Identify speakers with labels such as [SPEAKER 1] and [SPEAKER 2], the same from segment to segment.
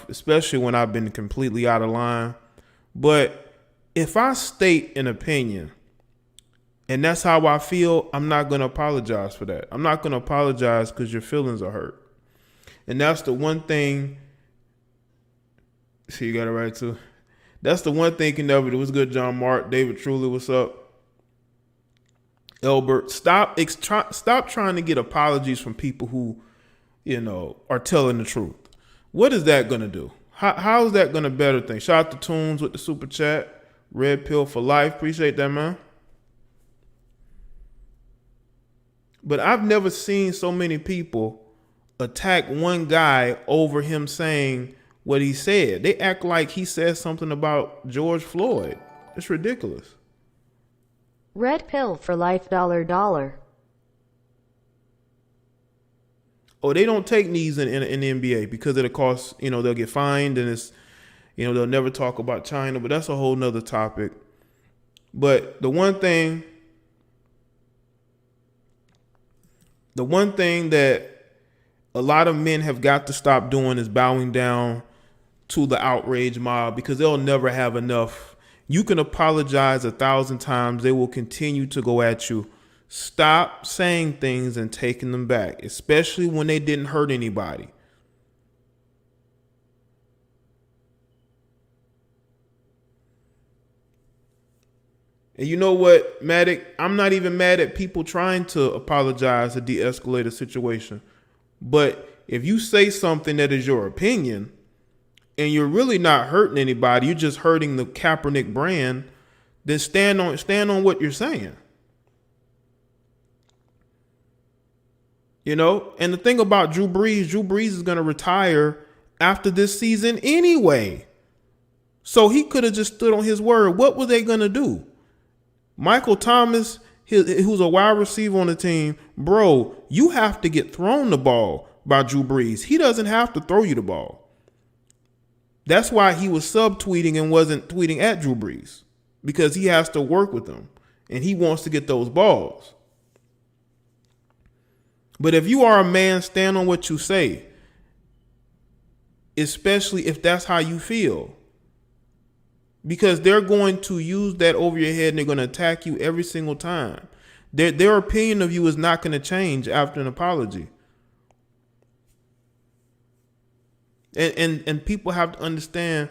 [SPEAKER 1] especially when I've been completely out of line. But if I state an opinion and that's how I feel, I'm not going to apologize for that. I'm not going to apologize because your feelings are hurt. And that's the one thing. See, you got it right too. That's the one thing you can never do. What's good, John Mark? David Truly, what's up? Elbert, stop trying to get apologies from people who, are telling the truth. What is that going to do? How is that going to better things? Shout out to Tunes with the super chat. Red Pill for life. Appreciate that, man. But I've never seen so many people attack one guy over him saying what he said. They act like he said something about George Floyd. It's ridiculous.
[SPEAKER 2] Red Pill for life, $.
[SPEAKER 1] Oh, they don't take knees in the NBA because of the cost. They'll get fined, and it's, they'll never talk about China, but that's a whole nother topic. But the one thing that a lot of men have got to stop doing is bowing down to the outrage mob, because they'll never have enough. You can apologize 1,000 times. They will continue to go at you. Stop saying things and taking them back, especially when they didn't hurt anybody. And you know what, Matic? I'm not even mad at people trying to apologize to de-escalate a situation. But if you say something that is your opinion and you're really not hurting anybody, you're just hurting the Kaepernick brand, then stand on what you're saying. And the thing about Drew Brees is going to retire after this season anyway. So he could have just stood on his word. What were they going to do? Michael Thomas, who's a wide receiver on the team, bro, you have to get thrown the ball by Drew Brees. He doesn't have to throw you the ball. That's why he was subtweeting and wasn't tweeting at Drew Brees, because he has to work with him and he wants to get those balls. But if you are a man, stand on what you say, especially if that's how you feel, because they're going to use that over your head and they're going to attack you every single time. Their opinion of you is not going to change after an apology. And people have to understand,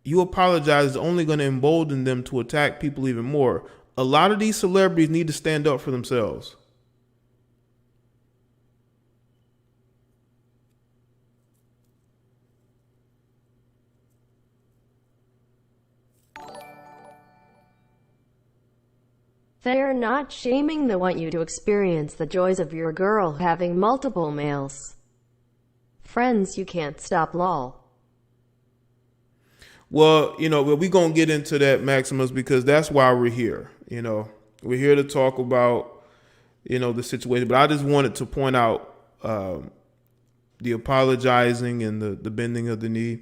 [SPEAKER 1] you apologize is only going to embolden them to attack people even more. A lot of these celebrities need to stand up for themselves.
[SPEAKER 2] They're not shaming. They want you to experience the joys of your girl having multiple males. Friends, you can't stop, lol.
[SPEAKER 1] Well, we're going to get into that, Maximus, because that's why we're here. We're here to talk about, the situation. But I just wanted to point out the apologizing and the bending of the knee.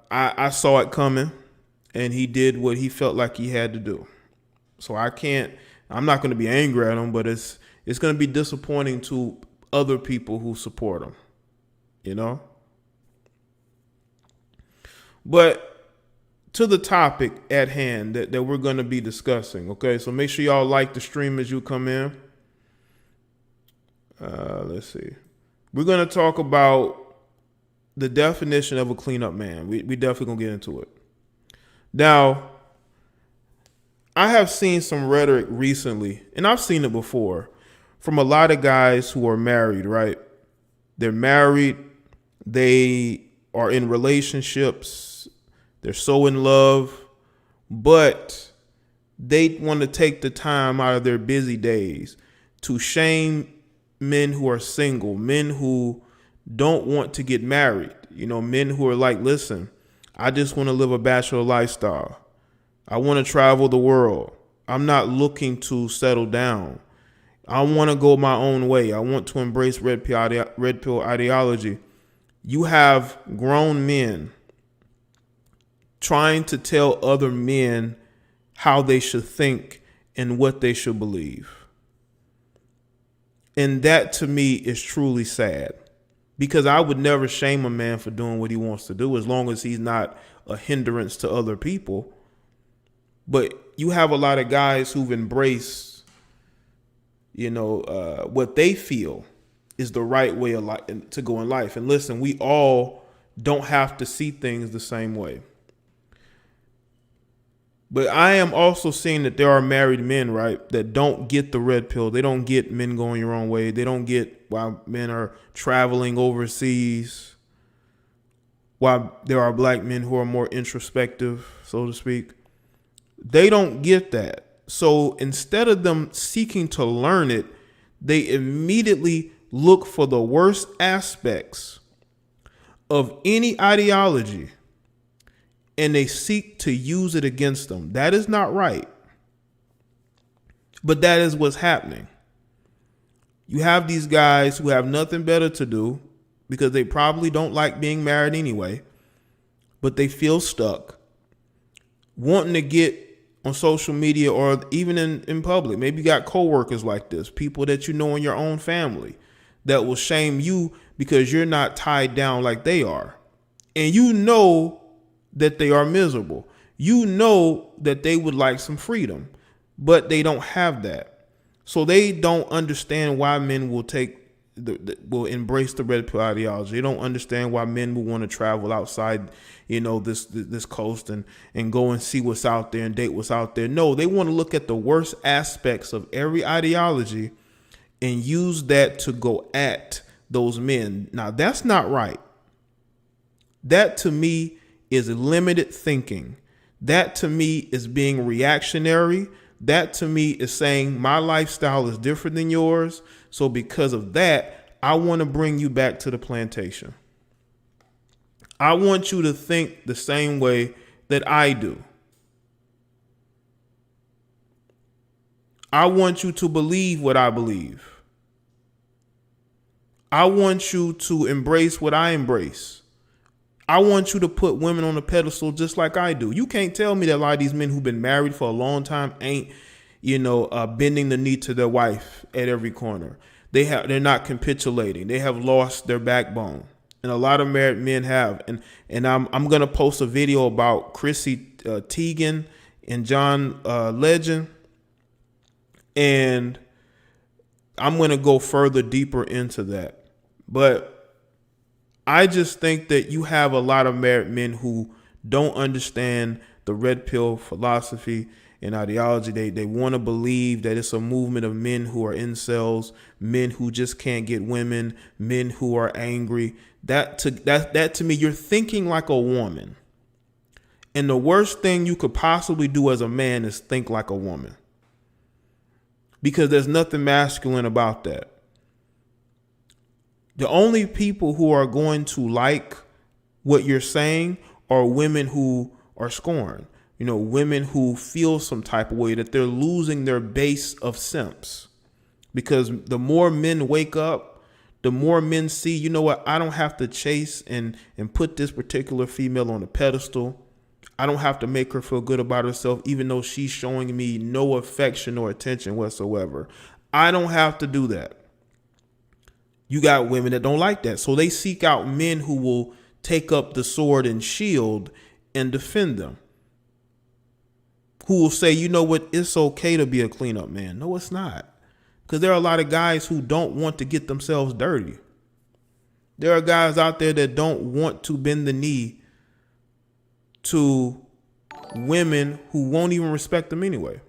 [SPEAKER 1] I saw it coming, and he did what he felt like he had to do. So I'm not going to be angry at him, but it's going to be disappointing to other people who support him, But to the topic at hand that we're going to be discussing, okay? So make sure y'all like the stream as you come in. Let's see. We're going to talk about the definition of a cleanup man. We definitely going to get into it. Now, I have seen some rhetoric recently, and I've seen it before, from a lot of guys who are married, right? They're married, they are in relationships, they're so in love, but they want to take the time out of their busy days to shame men who are single, men who don't want to get married, men who are like, listen, I just want to live a bachelor lifestyle. I want to travel the world. I'm not looking to settle down. I want to go my own way. I want to embrace red pill ideology. You have grown men trying to tell other men how they should think and what they should believe. And that to me is truly sad. because I would never shame a man for doing what he wants to do as long as he's not a hindrance to other people. But you have a lot of guys who've embraced, what they feel is the right way to go in life. And listen, we all don't have to see things the same way. But I am also seeing that there are married men, right, that don't get the red pill. They don't get men going your own way. They don't get why men are traveling overseas, why there are black men who are more introspective, so to speak. They don't get that. So instead of them seeking to learn it, they immediately look for the worst aspects of any ideology and they seek to use it against them. That is not right. But that is what's happening. You have these guys who have nothing better to do because they probably don't like being married anyway, but they feel stuck, wanting to get on social media or even in public. Maybe you got coworkers like this, people that you know in your own family that will shame you because you're not tied down like they are. And you know that they are miserable. You know that they would like some freedom, but they don't have that. So they don't understand why men will will embrace the red pill ideology. They don't understand why men will want to travel outside, this coast and go and see what's out there and date what's out there. No, they want to look at the worst aspects of every ideology and use that to go at those men. Now, that's not right. That to me is limited thinking. That to me is being reactionary. That to me is saying my lifestyle is different than yours. So because of that, I want to bring you back to the plantation. I want you to think the same way that I do. I want you to believe what I believe. I want you to embrace what I embrace. I want you to put women on a pedestal just like I do. You can't tell me that a lot of these men who've been married for a long time ain't, bending the knee to their wife at every corner. They're not capitulating. They have lost their backbone. And a lot of married men have. And I'm going to post a video about Chrissy Teigen and John Legend. And I'm going to go further deeper into that. But I just think that you have a lot of married men who don't understand the red pill philosophy and ideology. They want to believe that it's a movement of men who are incels, men who just can't get women, men who are angry. That to me, you're thinking like a woman. And the worst thing you could possibly do as a man is think like a woman. Because there's nothing masculine about that. The only people who are going to like what you're saying are women who are scorned. Women who feel some type of way that they're losing their base of simps. Because the more men wake up, the more men see, you know what, I don't have to chase and put this particular female on a pedestal. I don't have to make her feel good about herself, even though she's showing me no affection or attention whatsoever. I don't have to do that. You got women that don't like that. So they seek out men who will take up the sword and shield and defend them. Who will say, you know what, it's okay to be a cleanup man. No, it's not. Because there are a lot of guys who don't want to get themselves dirty. There are guys out there that don't want to bend the knee to women who won't even respect them anyway.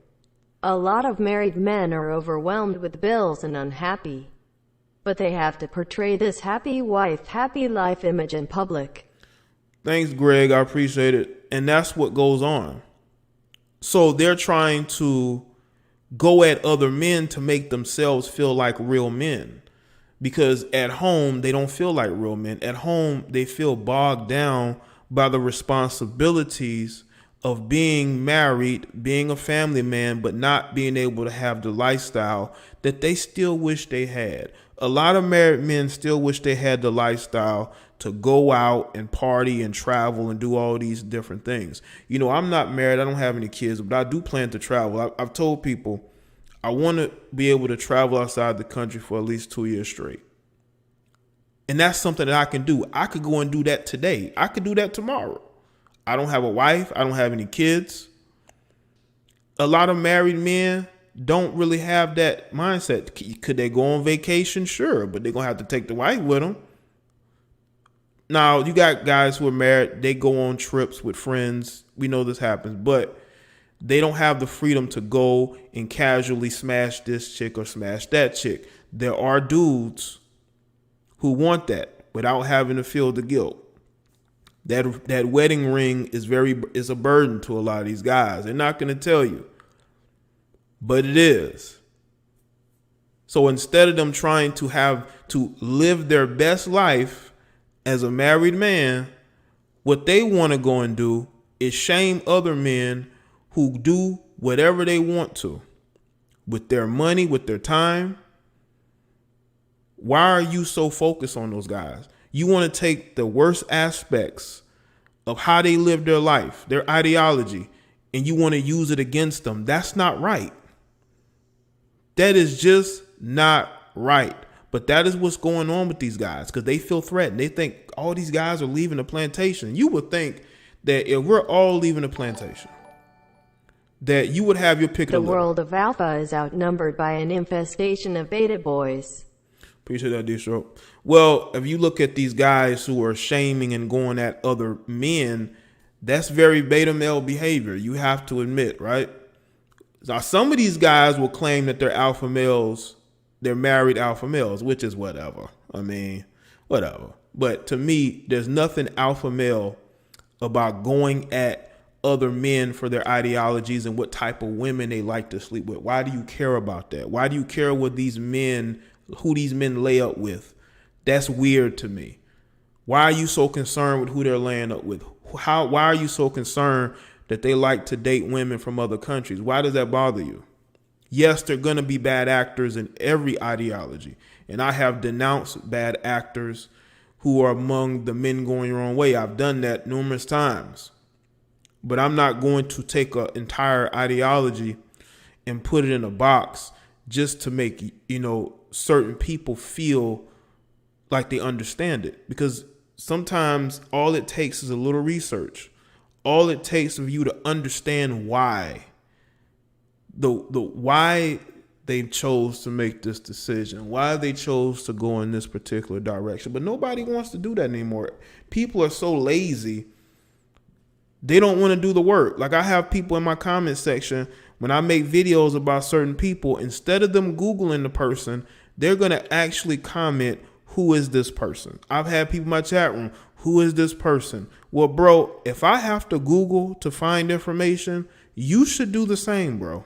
[SPEAKER 2] A lot of married men are overwhelmed with bills and unhappy. But they have to portray this happy wife, happy life image in public.
[SPEAKER 1] Thanks, Greg. I appreciate it. And that's what goes on. So they're trying to go at other men to make themselves feel like real men. Because at home, they don't feel like real men. At home, they feel bogged down by the responsibilities of being married, being a family man, but not being able to have the lifestyle that they still wish they had. A lot of married men still wish they had the lifestyle to go out and party and travel and do all these different things. I'm not married. I don't have any kids, but I do plan to travel. I've told people I want to be able to travel outside the country for at least 2 years straight. And that's something that I can do. I could go and do that today. I could do that tomorrow. I don't have a wife. I don't have any kids. A lot of married men don't really have that mindset. Could they go on vacation? Sure, but they're going to have to take the wife with them. Now, you got guys who are married. They go on trips with friends. We know this happens, but they don't have the freedom to go and casually smash this chick or smash that chick. There are dudes who want that without having to feel the guilt. That wedding ring is a burden to a lot of these guys. They're not going to tell you, but it is. So instead of them trying to live their best life as a married man, what they want to go and do is shame other men who do whatever they want to with their money, with their time. Why are you so focused on those guys? You want to take the worst aspects of how they live their life, their ideology, and you want to use it against them. That's not right. That is just not right. But that is what's going on with these guys, because they feel threatened. They think all these guys are leaving the plantation. You would think that if we're all leaving the plantation, that you would have your pick of the
[SPEAKER 2] litter. The world of alpha is outnumbered by an infestation of beta boys.
[SPEAKER 1] Appreciate that, D-Stroke. Well, if you look at these guys who are shaming and going at other men, that's very beta male behavior. You have to admit, right? Now, some of these guys will claim that they're alpha males. They're married alpha males, which is whatever. I mean, whatever. But to me, there's nothing alpha male about going at other men for their ideologies and what type of women they like to sleep with. Why do you care about that? Why do you care what who these men lay up with? That's weird to me. Why are you so concerned with who they're laying up with? Why are you so concerned that they like to date women from other countries? Why does that bother you? Yes, they're going to be bad actors in every ideology. And I have denounced bad actors who are among the men going your own way. I've done that numerous times. But I'm not going to take an entire ideology and put it in a box just to make, certain people feel like they understand it. Because sometimes all it takes is a little research. All it takes of you to understand why. The why they chose to make this decision, why they chose to go in this particular direction. But nobody wants to do that anymore. People are so lazy. They don't want to do the work. Like, I have people in my comment section, when I make videos about certain people, instead of them Googling the person, they're going to actually comment, who is this person? I've had people in my chat room, who is this person? Well, bro, if I have to Google to find information, you should do the same, bro.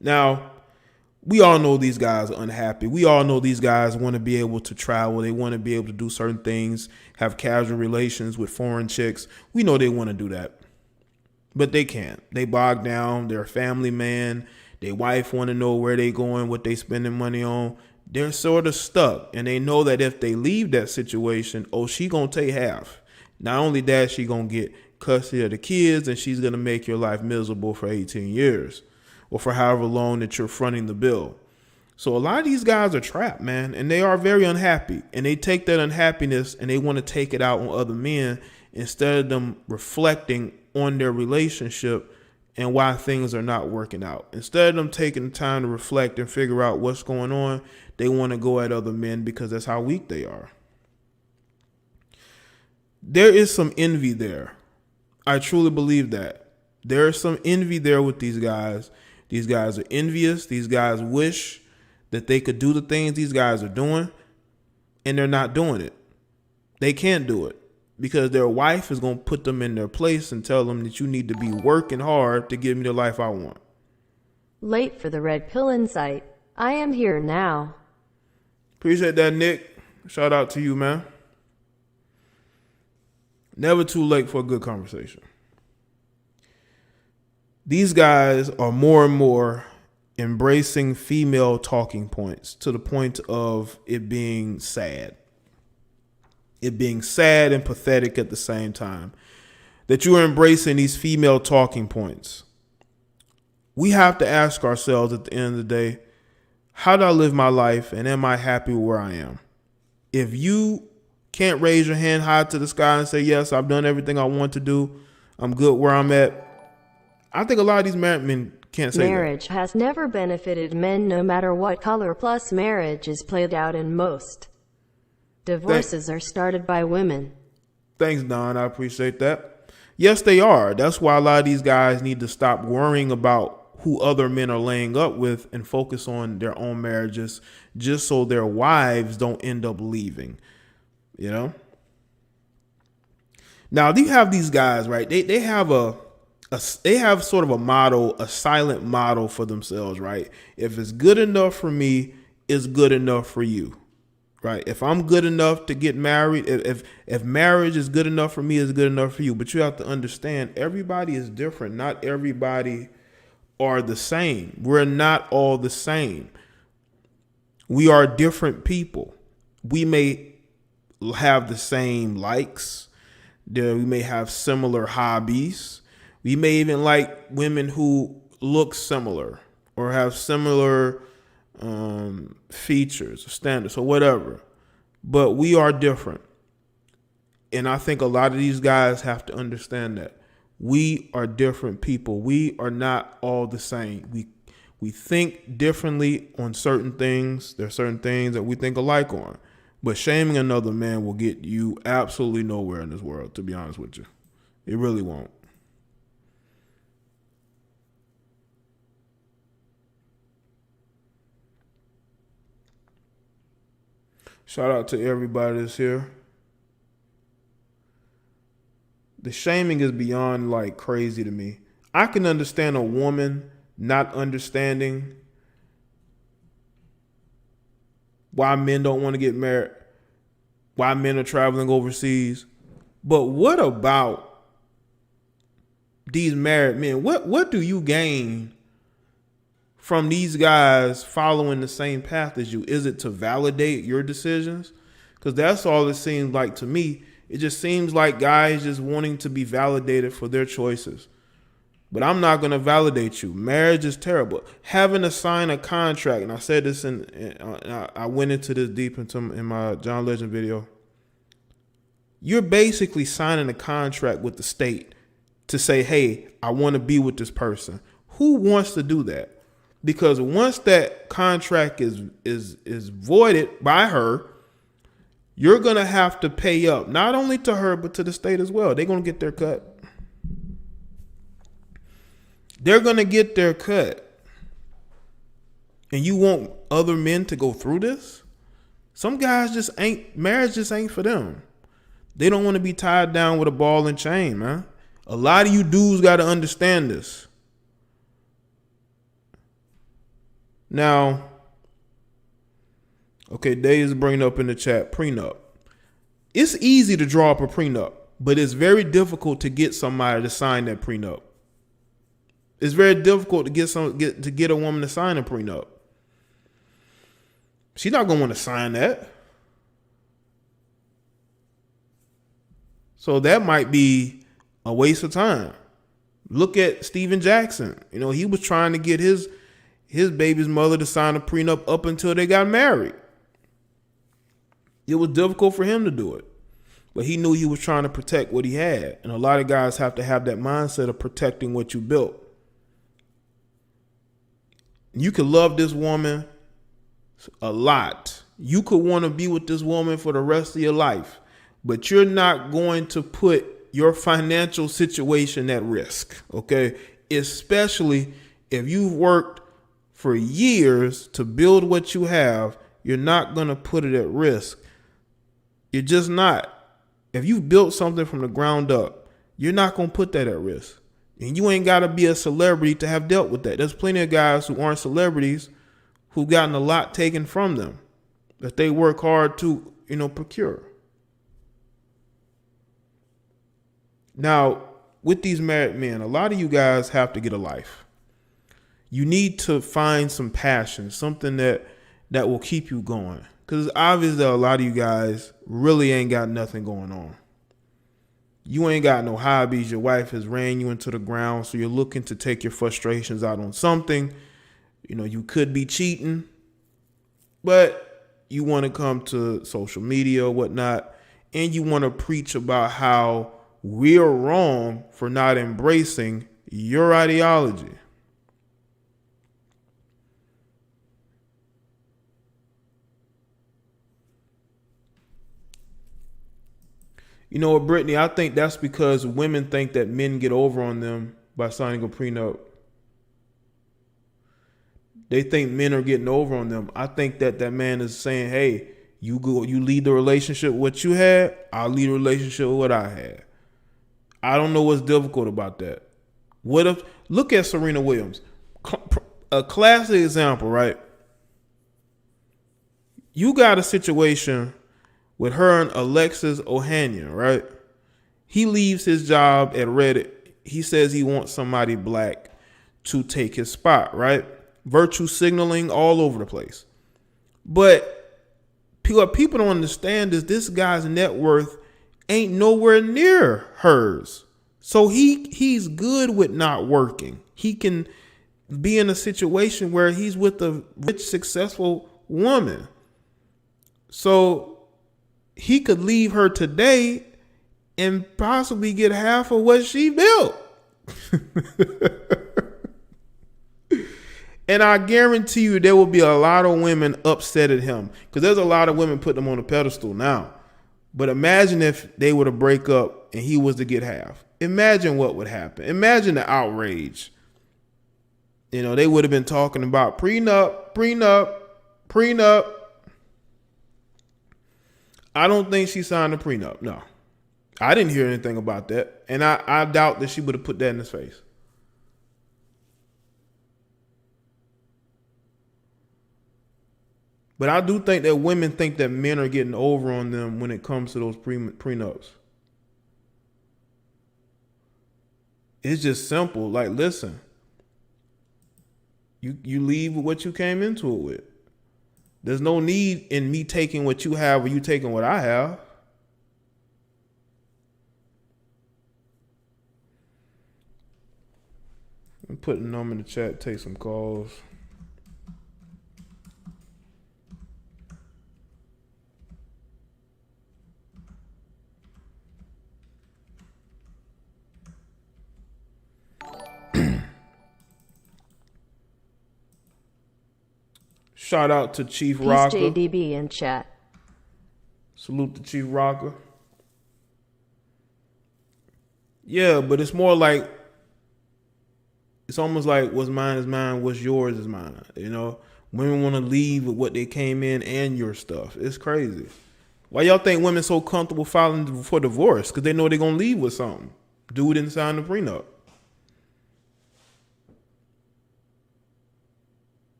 [SPEAKER 1] Now, we all know these guys are unhappy. We all know these guys want to be able to travel. They want to be able to do certain things, have casual relations with foreign chicks. We know they want to do that, but they can't. They bog down. They're a family man. Their wife want to know where they going, what they spending money on. They're sort of stuck, and they know that if they leave that situation, she gonna take half. Not only that, she gonna get custody of the kids, and she's gonna make your life miserable for 18 years. Or for however long that you're fronting the bill. So a lot of these guys are trapped, man, and they are very unhappy. And they take that unhappiness and they want to take it out on other men instead of them reflecting on their relationship and why things are not working out. Instead of them taking the time to reflect and figure out what's going on, they want to go at other men because that's how weak they are. There is some envy there. I truly believe that. There is some envy there with these guys. These guys are envious. These guys wish that they could do the things these guys are doing, and they're not doing it. They can't do it because their wife is going to put them in their place and tell them that you need to be working hard to give me the life I want.
[SPEAKER 2] Late for the red pill insight. I am here now.
[SPEAKER 1] Appreciate that, Nick. Shout out to you, man. Never too late for a good conversation. These guys are more and more embracing female talking points to the point of it being sad. It being sad and pathetic at the same time. That you are embracing these female talking points. We have to ask ourselves at the end of the day, how do I live my life and am I happy where I am? If you can't raise your hand high to the sky and say, yes, I've done everything I want to do, I'm good where I'm at, I think a lot of these married men can't say
[SPEAKER 2] Marriage has never benefited men no matter what color, plus marriage is played out in most. Divorces are started by women.
[SPEAKER 1] Thanks, Don. I appreciate that. Yes, they are. That's why a lot of these guys need to stop worrying about who other men are laying up with and focus on their own marriages, just so their wives don't end up leaving. You know? Now, you have these guys, right? They have they have sort of a motto, a silent motto for themselves, right? If it's good enough for me, it's good enough for you. Right. If I'm good enough to get married, if marriage is good enough for me, it's good enough for you. But you have to understand, everybody is different. Not everybody are the same. We're not all the same. We are different people. We may have the same likes. We may have similar hobbies. We may even like women who look similar or have similar features or standards or whatever, but we are different. And I think a lot of these guys have to understand that we are different people. We are not all the same. We think differently on certain things. There are certain things that we think alike on, but shaming another man will get you absolutely nowhere in this world, to be honest with you. It really won't. Shout out to everybody that's here. The shaming is beyond like crazy to me. I can understand a woman not understanding why men don't want to get married, why men are traveling overseas. But what about these married men? What do you gain from these guys following the same path as you? Is it to validate your decisions? Because that's all it seems like to me. It just seems like guys just wanting to be validated for their choices. But I'm not going to validate you. Marriage is terrible. Having to sign a contract, and I said this I went into this deep in my John Legend video. You're basically signing a contract with the state to say, hey, I want to be with this person. Who wants to do that? Because once that contract is voided by her, you're going to have to pay up, not only to her, but to the state as well. They're going to get their cut. They're going to get their cut. And you want other men to go through this? Some guys marriage just ain't for them. They don't want to be tied down with a ball and chain, man. A lot of you dudes got to understand this. Now, okay, Dave is bringing up in the chat, prenup. It's easy to draw up a prenup, but it's very difficult to get somebody to sign that prenup. It's very difficult to get a woman to sign a prenup. She's not going to want to sign that. So that might be a waste of time. Look at Steven Jackson. You know, he was trying to get his baby's mother to sign a prenup up until they got married. It was difficult for him to do it, but he knew he was trying to protect what he had. And a lot of guys have to have that mindset of protecting what you built. You could love this woman a lot. You could want to be with this woman for the rest of your life, but you're not going to put your financial situation at risk, okay? Especially if you've worked for years to build what you have, you're not going to put it at risk. You're just not. If you built something from the ground up, you're not going to put that at risk. And you ain't got to be a celebrity to have dealt with that. There's plenty of guys who aren't celebrities who've gotten a lot taken from them that they work hard to, procure. Now, with these married men, a lot of you guys have to get a life. You need to find some passion, something that will keep you going. Because obviously a lot of you guys really ain't got nothing going on. You ain't got no hobbies. Your wife has ran you into the ground, so you're looking to take your frustrations out on something. You could be cheating, but you want to come to social media or whatnot, and you want to preach about how we're wrong for not embracing your ideology. You know what, Brittany? I think that's because women think that men get over on them by signing a prenup. They think men are getting over on them. I think that man is saying, hey, you lead the relationship with what you had, I'll lead a relationship with what I had. I don't know what's difficult about that. What if, look at Serena Williams, a classic example, right? You got a situation with her and Alexis Ohanian, right? He leaves his job at Reddit. He says he wants somebody black to take his spot, right? Virtue signaling all over the place. But what people don't understand is this guy's net worth ain't nowhere near hers. So he's good with not working. He can be in a situation where he's with a rich, successful woman. So he could leave her today and possibly get half of what she built. And I guarantee you there will be a lot of women upset at him because there's a lot of women putting him on a pedestal now. But imagine if they were to break up and he was to get half. Imagine what would happen. Imagine the outrage. You know, they would have been talking about prenup. I don't think she signed a prenup. No. I didn't hear anything about that. And I doubt that she would have put that in his face. But I do think that women think that men are getting over on them when it comes to those prenups. It's just simple. Like, listen, you leave with what you came into it with. There's no need in me taking what you have or you taking what I have. I'm putting them in the chat, take some calls. Shout out to Chief
[SPEAKER 2] Peace
[SPEAKER 1] Rocker.
[SPEAKER 2] JDB in chat.
[SPEAKER 1] Salute to Chief Rocker. Yeah, but it's more like, it's almost like what's mine is mine, what's yours is mine. You know, women want to leave with what they came in and your stuff. It's crazy. Why y'all think women so comfortable filing for divorce? Because they know they're going to leave with something. Dude didn't sign the prenup.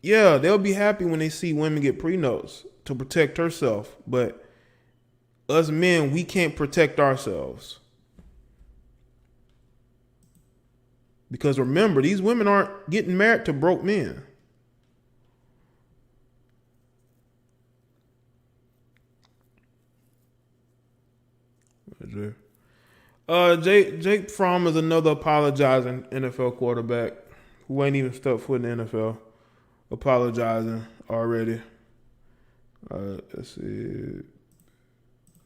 [SPEAKER 1] Yeah, they'll be happy when they see women get prenups to protect herself. But us men, we can't protect ourselves. Because remember, these women aren't getting married to broke men. Jake Fromm is another apologizing NFL quarterback who ain't even stepped foot in the NFL. Apologizing already. Let's see.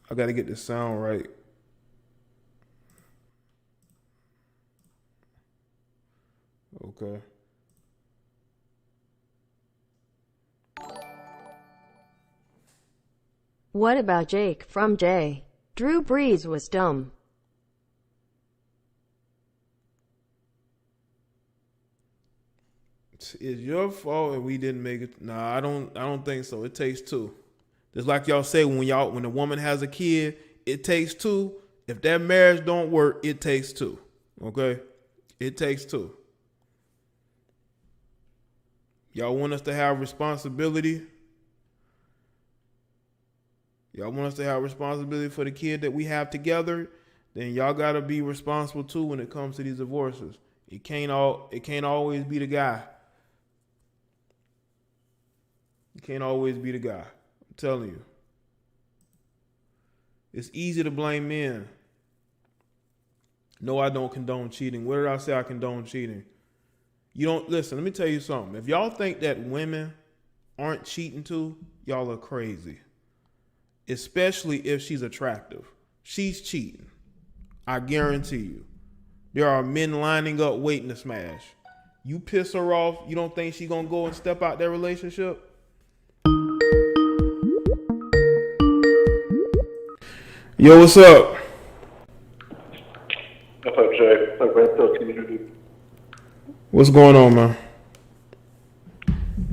[SPEAKER 1] I got to get the sound right. Okay.
[SPEAKER 2] What about Jake from Jaye? Drew Brees was dumb.
[SPEAKER 1] It's your fault and we didn't make it. Nah, I don't think so. It takes two. Just like y'all say, when a woman has a kid, it takes two. If that marriage don't work, it takes two. Okay? It takes two. Y'all want us to have responsibility? Y'all want us to have responsibility for the kid that we have together? Then y'all gotta be responsible too when it comes to these divorces. It can't always be the guy. It can't always be the guy. I'm telling you. It's easy to blame men. No, I don't condone cheating. Where did I say I condone cheating? You don't listen. Let me tell you something. If y'all think that women aren't cheating too, y'all are crazy. Especially if she's attractive. She's cheating. I guarantee you. There are men lining up waiting to smash. You piss her off, you don't think she's gonna go and step out that relationship? Yo, what's up?
[SPEAKER 3] What's up, Jay? What's up, Red Pill community?
[SPEAKER 1] What's going on, man?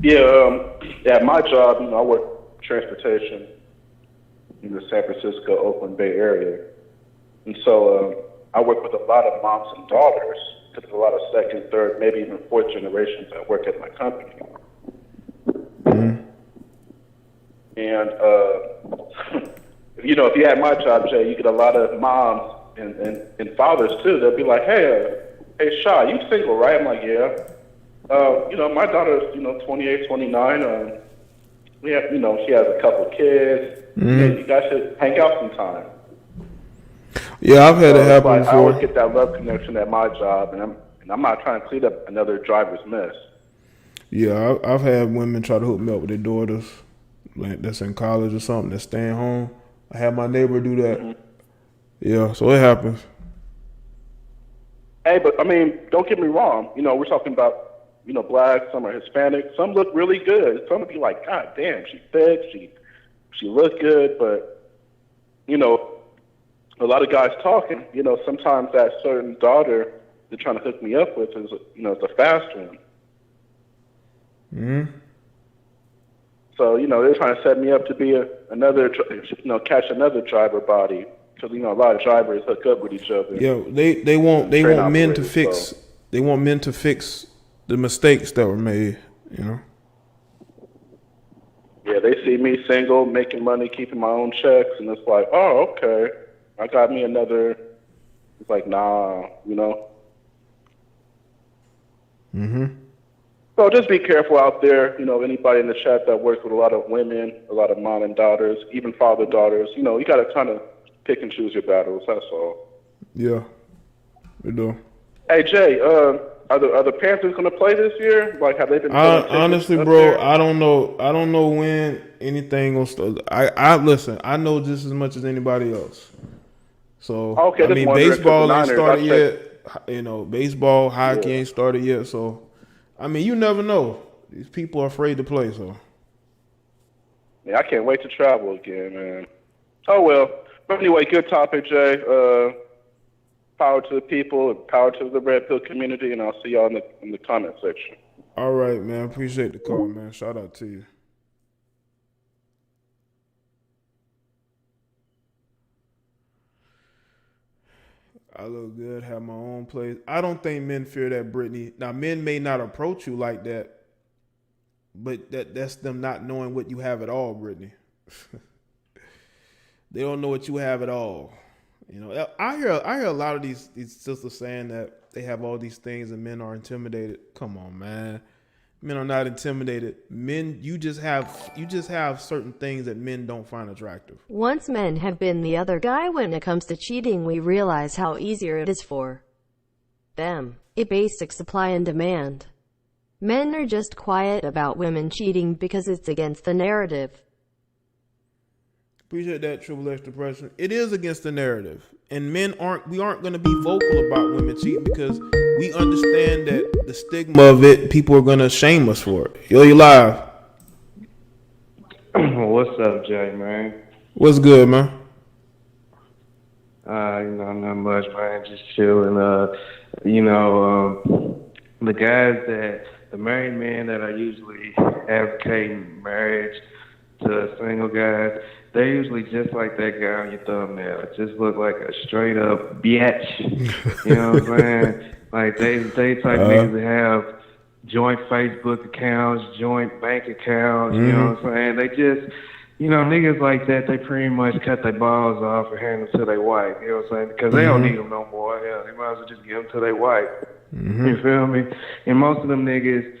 [SPEAKER 3] Yeah, at my job, I work transportation in the San Francisco, Oakland Bay area. And so I work with a lot of moms and daughters, because there's a lot of second, third, maybe even fourth generations that work at my company. Mm-hmm. And, if you had my job, Jay, you get a lot of moms and fathers, too. They'll be like, hey, Shaw, you single, right? I'm like, yeah. My daughter's, 28, 29. We have, she has a couple kids.
[SPEAKER 1] Mm-hmm.
[SPEAKER 3] Yeah, you guys should hang out sometime.
[SPEAKER 1] Yeah, I've had it happen before.
[SPEAKER 3] I always get that love connection at my job, and I'm not trying to clean up another driver's mess.
[SPEAKER 1] Yeah, I've had women try to hook me up with their daughters, like that's in college or something, that's staying home. I had my neighbor do that. Mm-hmm. Yeah, so it happens.
[SPEAKER 3] Hey, but don't get me wrong. We're talking about, black, some are Hispanic. Some look really good. Some would be like, God damn, she's fit, she looks good, but, a lot of guys talking, sometimes that certain daughter they're trying to hook me up with is, is a fast one.
[SPEAKER 1] Mm-hmm.
[SPEAKER 3] So, they're trying to set me up to be catch another driver body. Because, a lot of drivers hook up with each other.
[SPEAKER 1] Yeah, they want men to fix, so. They want men to fix the mistakes that were made, Yeah,
[SPEAKER 3] they see me single, making money, keeping my own checks, and it's like, oh, okay. I got me another. It's like, nah,
[SPEAKER 1] Mm-hmm.
[SPEAKER 3] So just be careful out there. Anybody in the chat that works with a lot of women, a lot of mom and daughters, even father daughters. You got to kind of pick and choose your battles. That's all.
[SPEAKER 1] Yeah, we do.
[SPEAKER 3] Hey Jay, are the Panthers going to play this year? Like, have they been?
[SPEAKER 1] Honestly, bro, there? I don't know. I don't know when anything will start. I listen. I know just as much as anybody else. So
[SPEAKER 3] okay,
[SPEAKER 1] baseball ain't started yet. Baseball, hockey ain't started yet. So, you never know. These people are afraid to play. So,
[SPEAKER 3] yeah, I can't wait to travel again, man. Oh well. But anyway, good topic, Jay. Power to the people, power to the Red Pill community, and I'll see y'all in the comment section.
[SPEAKER 1] All right, man. Appreciate the call, man. Shout out to you. I look good, have my own place. I don't think men fear that, Brittany. Now, men may not approach you like that, but that's them not knowing what you have at all, Brittany. They don't know what you have at all. I hear a lot of these sisters saying that they have all these things and men are intimidated. Come on, man. Men are not intimidated. Men, you just have certain things that men don't find attractive.
[SPEAKER 2] Once men have been the other guy when it comes to cheating, we realize how easier it is for them. A basic supply and demand. Men are just quiet about women cheating because it's against the narrative.
[SPEAKER 1] Appreciate that, Triple X Depression. It is against the narrative. And men aren't going to be vocal about women cheating because we understand that the stigma of it, people are going to shame us for it. Yo, you live.
[SPEAKER 4] What's up, Jay, man?
[SPEAKER 1] What's good, man?
[SPEAKER 4] Not much, man. Just chilling. The married men that are usually advocating marriage to single guys, they're usually just like that guy on your thumbnail. It just look like a straight up bitch. You know what I'm saying? Like they type niggas that have joint Facebook accounts, joint bank accounts. You know what I'm saying? They just, niggas like that. They pretty much cut their balls off and hand them to their wife. You know what I'm saying? Because they don't need them no more. Yeah, they might as well just give them to their wife. You feel me? And most of them niggas,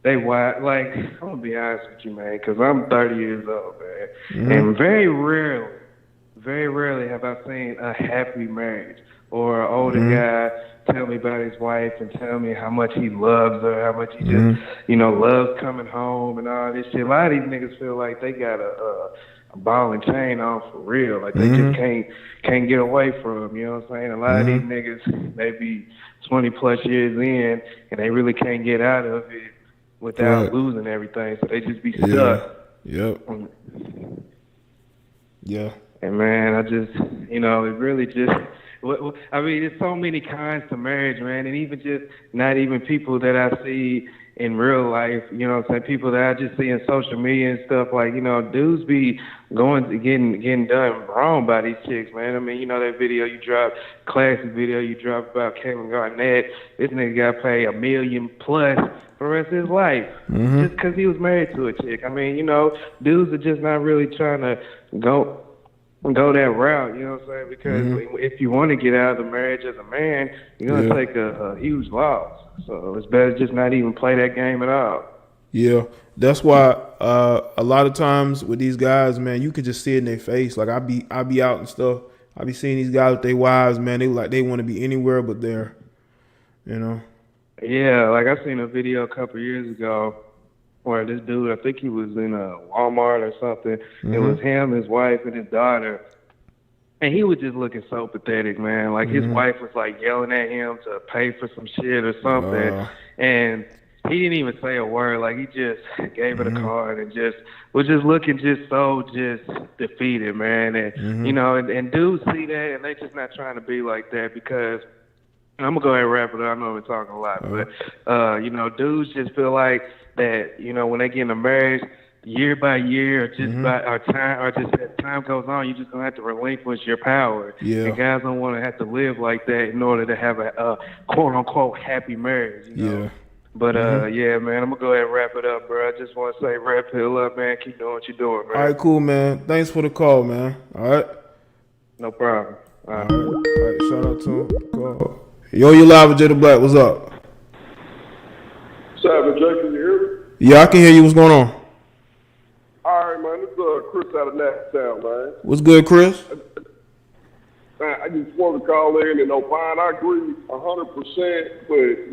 [SPEAKER 4] they white. Like, I'm gonna be honest with you, man, because I'm 30 years old, man, and very rarely have I seen a happy marriage. or an older guy tell me about his wife and tell me how much he loves her, how much he just, loves coming home and all this shit. A lot of these niggas feel like they got a ball and chain on for real. Like they just can't get away from, you know what I'm saying? A lot of these niggas, they be 20 plus years in and they really can't get out of it without losing everything. So they just be stuck.
[SPEAKER 1] Yep. Yeah.
[SPEAKER 4] And man, I just, it really just, I mean, there's so many kinds to marriage, man. And even just not even people that I see in real life, you know what I'm saying? People that I just see in social media and stuff, like, dudes be getting done wrong by these chicks, man. I mean, that video you dropped, classic video you dropped about Kevin Garnett. This nigga got paid $1 million plus for the rest of his life just because he was married to a chick. I mean, dudes are just not really trying to go that route, you know what I'm saying? Because if you want to get out of the marriage as a man, you're going to take a huge loss. So it's better just not even play that game at all. Yeah,
[SPEAKER 1] that's why a lot of times with these guys, man, you could just see it in their face. Like I be out and stuff. I be seeing these guys with their wives, man. They want to be anywhere but there,
[SPEAKER 4] Yeah, like I seen a video a couple years ago where this dude, I think he was in a Walmart or something. It was him, his wife, and his daughter. And he was just looking so pathetic, man. Like his wife was like yelling at him to pay for some shit or something. And he didn't even say a word. Like he just gave her the card and just was just looking just so just defeated, man. And, and dudes see that and they just not trying to be like that because I'm going to go ahead and wrap it up. I know we're talking a lot, but, dudes just feel like that, when they get in a marriage, year by year, or just as time goes on, you're just gonna have to relinquish your power.
[SPEAKER 1] Yeah.
[SPEAKER 4] And guys don't want to have to live like that in order to have a quote unquote happy marriage.
[SPEAKER 1] Yeah.
[SPEAKER 4] But yeah, man, I'm gonna go ahead and wrap it up, bro. I just want to say, wrap it up, man. Keep doing what you're doing, man.
[SPEAKER 1] All right, cool, man. Thanks for the call, man. All right.
[SPEAKER 4] No problem. All right.
[SPEAKER 1] All right. Shout out to him. Call. Yo, you live with Jay the Black. What's up?
[SPEAKER 5] Savage, Jay, can you hear me?
[SPEAKER 1] Yeah, I can hear you. What's going on?
[SPEAKER 5] All right, man. This is Chris out of Nashville, man.
[SPEAKER 1] What's good, Chris?
[SPEAKER 5] Man, I just wanted to call in and opine. I agree 100% with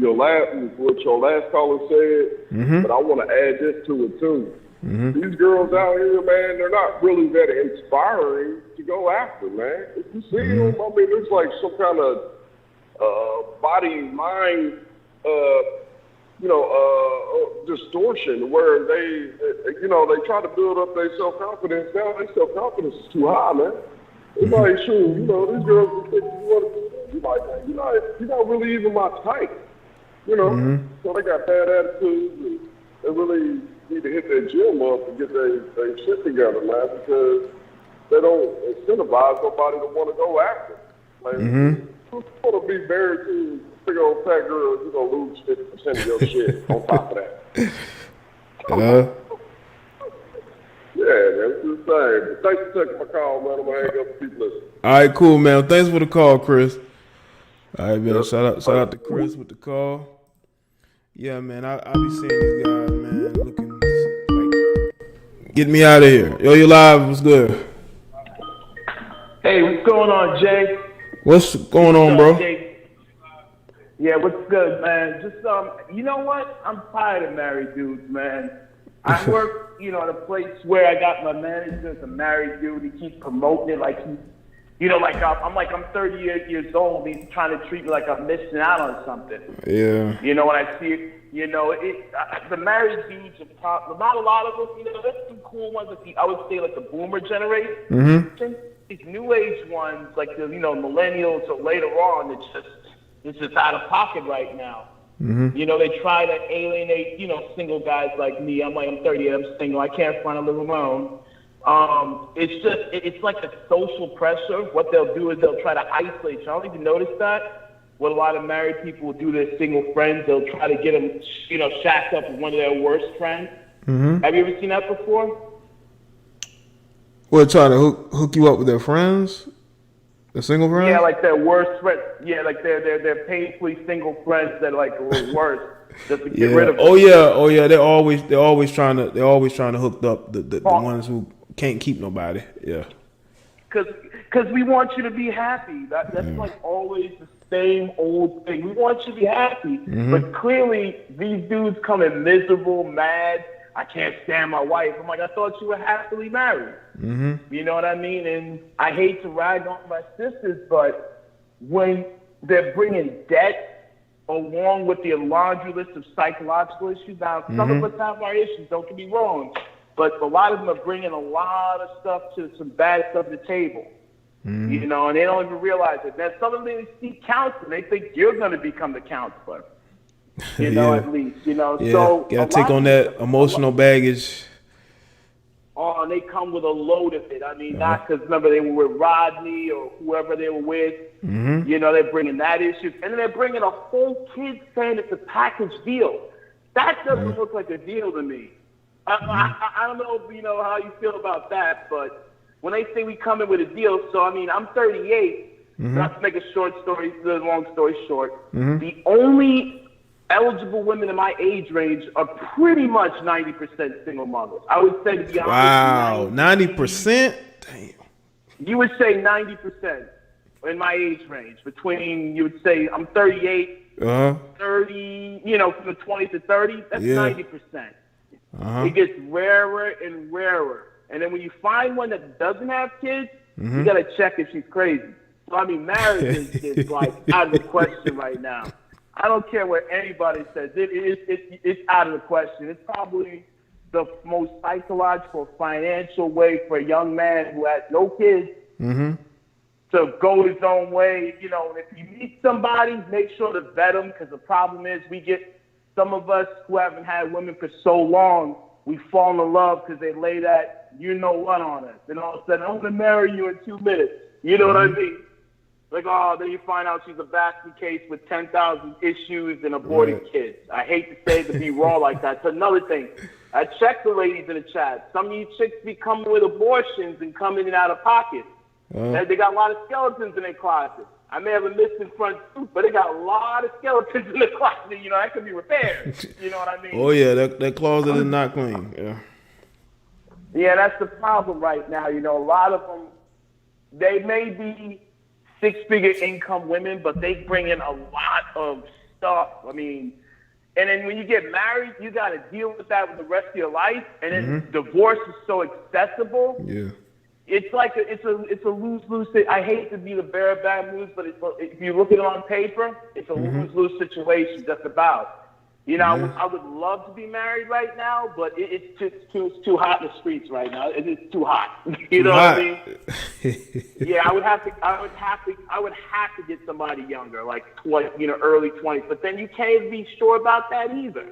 [SPEAKER 5] what your last caller said, but I want to add this to it too. These girls out here, man, they're not really that inspiring to go after, man. If you see them, I mean, there's like some kind of body mind, distortion where they try to build up their self-confidence. Now their self-confidence is too high, man. It's like, shoot, these girls think you like, you're not really even my type, So they got bad attitudes and they really need to hit their gym up and get their shit together, man, because they don't incentivize nobody to want to go after. Like, you want to be married to a big old fat girl, you're going to lose 50% of your shit on top of that. Yeah, man, it's the same. But thanks for taking my call, man. I'm going to hang up and keep listening.
[SPEAKER 1] All right, cool, man. Thanks for the call, Chris. All right, man. Shout out to Chris with the call. Yeah, man. I be seeing these guys, man, looking like, get me out of here. Yo, you live. What's good?
[SPEAKER 6] Hey, what's going on, Jay?
[SPEAKER 1] What's going on, bro?
[SPEAKER 6] Jay? Yeah, what's good, man? Just you know what? I'm tired of married dudes, man. I work, at a place where I got my manager's a married dude. He keeps promoting it like I'm 38 years old. He's trying to treat me like I'm missing out on something.
[SPEAKER 1] Yeah.
[SPEAKER 6] When I see it, the married dudes are not a lot of them. There's some cool ones. I would say like the boomer generation. These new age ones, like the millennials or later on, it's just out of pocket right now. They try to alienate, single guys like me. I'm 38, I'm single, I can't find a live alone. It's like the social pressure. What they'll do is they'll try to isolate you. I don't even notice that. What a lot of married people will do to their single friends, they'll try to get them, shacked up with one of their worst friends. Have you ever seen that before?
[SPEAKER 1] What, trying to hook you up with their friends? The single friends?
[SPEAKER 6] Yeah, like their worst friends. Yeah, like they're painfully single friends that are like a little worse, just to get rid of them.
[SPEAKER 1] Oh yeah. They're always trying to hook up the ones who can't keep nobody. Yeah.
[SPEAKER 6] Cause Because we want you to be happy. That's like always the same old thing. We want you to be happy, but clearly these dudes come in miserable, mad. I can't stand my wife. I'm like, I thought you were happily married. You know what I mean? And I hate to rag on my sisters, but when they're bringing debt along with the laundry list of psychological issues, now some of us have our issues, don't get me wrong, but a lot of them are bringing a lot of stuff to some bad stuff to the table. You know, and they don't even realize it. Now, some of them they see counseling. They think you're going to become the counselor. You know, at least. You know, so
[SPEAKER 1] gotta take on that emotional baggage.
[SPEAKER 6] Oh, and they come with a load of it. I mean, not because remember they were with Rodney or whoever they were with. You know, they're bringing that issue, and then they're bringing a whole kid saying it's a package deal. That doesn't look like a deal to me. I don't know, you know, how you feel about that, but. When they say we come in with a deal, so I mean, I'm 38. Not to make a long story short. The only eligible women in my age range are pretty much 90% single mothers. I would say, to be honest.
[SPEAKER 1] Wow, 90%? Damn.
[SPEAKER 6] You would say 90% in my age range. Between, you would say, I'm 38, 30, you know, from the 20 to 30, that's 90%. It gets rarer and rarer. And then when you find one that doesn't have kids, you gotta check if she's crazy. So I mean, marriage is like out of the question right now. I don't care what anybody says. It's out of the question. It's probably the most psychological, financial way for a young man who has no kids to go his own way. You know, if you meet somebody, make sure to vet them, because the problem is we get some of us who haven't had women for so long, we fall in love because they lay that you know what on us. And all of a sudden, I'm going to marry you in 2 minutes. You know what I mean? Like, oh, then you find out she's a basket case with 10,000 issues and aborted kids. I hate to say it to be raw like that. It's another thing. I check the ladies in the chat. Some of you chicks be coming with abortions and coming in out of pocket. They got a lot of skeletons in their closet. I may have a missing front tooth, but they got a lot of skeletons in the closet. You know, that can be repaired. You know what I mean?
[SPEAKER 1] Oh, yeah, that closet is not clean.
[SPEAKER 6] Yeah, that's the problem right now. You know, a lot of them, they may be six-figure income women, but they bring in a lot of stuff. I mean, and then when you get married, you got to deal with that with the rest of your life. And then divorce is so accessible. Yeah. It's like it's a lose-lose. I hate to be the bearer of bad news, but if you look at it on paper, it's a lose-lose situation just about. You know, I would love to be married right now, but it's too hot in the streets right now. It's too hot. You know what I mean? Yeah, I would have to get somebody younger, like early 20s. But then you can't be sure about that either.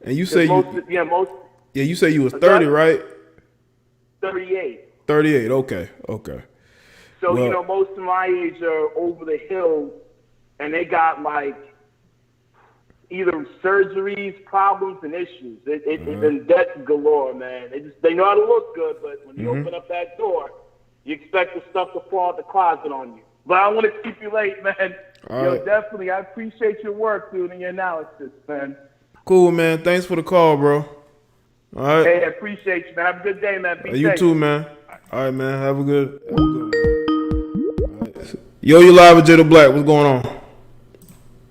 [SPEAKER 1] And you say you say you was 30, right?
[SPEAKER 6] 38.
[SPEAKER 1] 38. Okay.
[SPEAKER 6] So well, most of my age are over the hill, and they got like either surgeries, problems, and issues. It's been debt galore, man. They know how to look good, but when you open up that door, you expect the stuff to fall out the closet on you. But I don't want to keep you late, man. Definitely, I appreciate your work, dude, and your analysis, man.
[SPEAKER 1] Cool, man. Thanks for the call, bro. All right.
[SPEAKER 6] Hey, I appreciate you, man. Have a good day, man. Be safe.
[SPEAKER 1] You too, man. All right, man. Have a good one. All right. Yo, you live with Jada Black. What's going on?